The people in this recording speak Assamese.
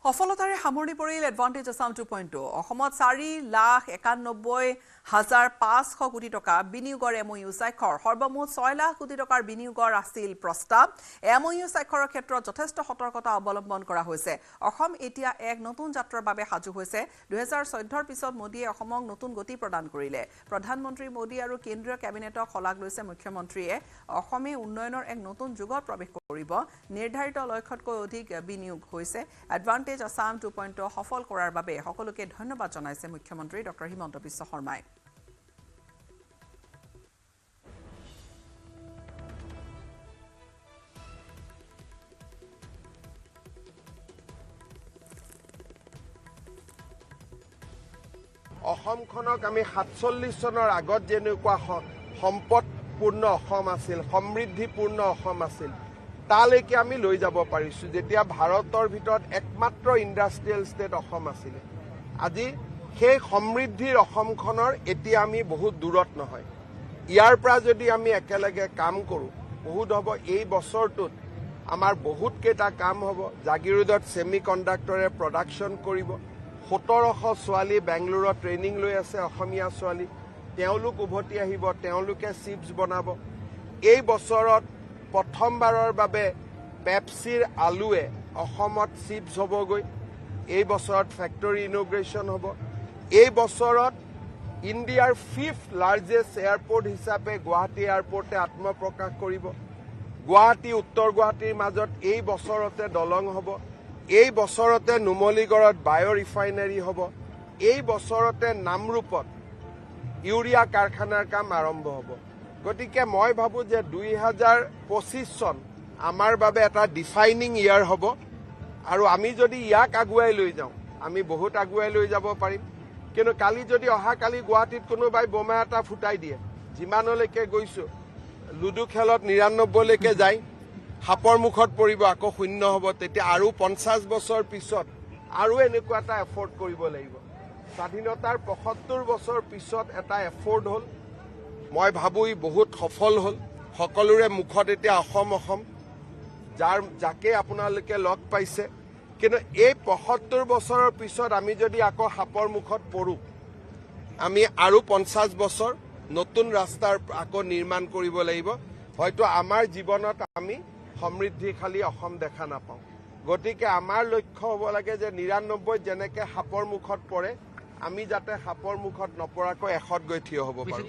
সফলতাৰে সামৰণি পৰিল এডভান্টেজ আসাম 2.0 অসমত 4,91,500 কোটি টকা বিনিয়োগৰ এমঅইউ স্বাক্ষৰ সৰ্বমুঠ 6 লাখ কোটি টকাৰ বিনিয়োগৰ আছিল প্ৰস্তাৱ এমঅইউ স্বাক্ষৰৰ ক্ষেত্ৰত যথেষ্ট সতৰ্কতা অৱলম্বন কৰা হৈছে অসম এতিয়া এক নতুন যাত্ৰাৰ বাবে সাজু হৈছে 2014 ৰ পিছত মোদীয়ে অসমক নতুন গতি প্ৰদান কৰিলে প্ৰধানমন্ত্ৰী মোদী আৰু কেন্দ্ৰীয় কেবিনেটক শলাগ লৈছে মুখ্যমন্ত্ৰীয়ে অসমে উন্নয়নৰ এক নতুন যুগত প্ৰৱেশ কৰিব নিৰ্ধাৰিত লক্ষ্যতকৈ অধিক বিনিয়োগ হৈছে এডভান্টেজ আসাম 2.0 সফল কৰাৰ বাবে সকলোকে ধন্যবাদ জনাইছে মুখ্যমন্ত্ৰী ডক্টৰ হিমন্ত বিশ্ব শৰ্মাই অসমখনক আমি 47 চনৰ আগত যেনেকুৱা সম্পদপূৰ্ণ অসম আছিল সমৃদ্ধিপূৰ্ণ অসম আছিল তালৈকে আমি লৈ যাব পাৰিছো যেতিয়া ভাৰতৰ ভিতৰত একমাত্ৰ ইণ্ডাষ্ট্ৰিয়েল ষ্টেট অসম আছিল আজি সেই সমৃদ্ধিৰ অসমখনৰ এতিয়া আমি বহুত দূৰত নহয় ইয়াৰ পৰা যদি আমি একেলগে কাম কৰো বহুত হ'ব এই বছৰটোত আমাৰ বহুত কেইটা কাম হ'ব জাগিৰোডত সেমি কণ্ডাক্টৰে প্ৰডাকশন কৰিব 1700 ছোৱালী বেংগলুৰুত ট্ৰেইনিং লৈ আছে অসমীয়া ছোৱালী তেওঁলোক উভতি আহিব তেওঁলোকে চিপছ বনাব এই বছৰত প্ৰথমবাৰৰ বাবে পেপচিৰ আলুৱে অসমত চিপছ হ'বগৈ এই বছৰত ফেক্টৰী ইনগ্ৰেশ্যন হ'ব এই বছৰত ইণ্ডিয়াৰ 5th লাৰ্জেষ্ট এয়াৰপোৰ্ট হিচাপে গুৱাহাটী এয়াৰপোৰ্টে আত্মপ্ৰকাশ কৰিব গুৱাহাটী উত্তৰ গুৱাহাটীৰ মাজত এই বছৰতে দলং হ'ব এই বছৰতে নুমলীগড়ত বায়' ৰিফাইনাৰী হ'ব এই বছৰতে নামৰূপত ইউৰিয়া কাৰখানাৰ কাম আৰম্ভ হ'ব গতিকে মই ভাবো যে 2025 চন আমাৰ বাবে এটা ডিফাইনিং ইয়াৰ হ'ব আৰু আমি যদি ইয়াক আগুৱাই লৈ যাওঁ আমি বহুত আগুৱাই লৈ যাব পাৰিম কিন্তু কালি যদি অহাকালি গুৱাহাটীত কোনোবাই বোমা এটা ফুটাই দিয়ে যিমানলৈকে গৈছো লুডু খেলত 99 লৈকে যায় হাপৰ মুখত পৰিব আকৌ শূন্য হ'ব তেতিয়া আৰু 50 বছৰ পিছত আৰু এনেকুৱা এটা এফৰ্ট কৰিব লাগিব স্বাধীনতাৰ 75 বছৰ পিছত এটা এফৰ্ট হ'ল মই ভাবো ই বহুত সফল হ'ল সকলোৰে মুখত এতিয়া অসম অসম যাকে আপোনালোকে লগ পাইছে কিন্তু এই 75 বছৰৰ পিছত আমি যদি আকৌ হাপৰ মুখত পৰো আমি আৰু 50 বছৰ নতুন ৰাস্তাৰ আকৌ নিৰ্মাণ কৰিব লাগিব হয়তো আমাৰ জীৱনত আমি সমৃদ্ধিশালী অসম দেখা নাপাওঁ গতিকে আমাৰ লক্ষ্য হ'ব লাগে যে 99 যেনেকে হাপৰ মুখত পৰে আমি যাতে হাপৰ মুখত নপৰাকৈ এখত গৈ থিয় হ'ব পাৰো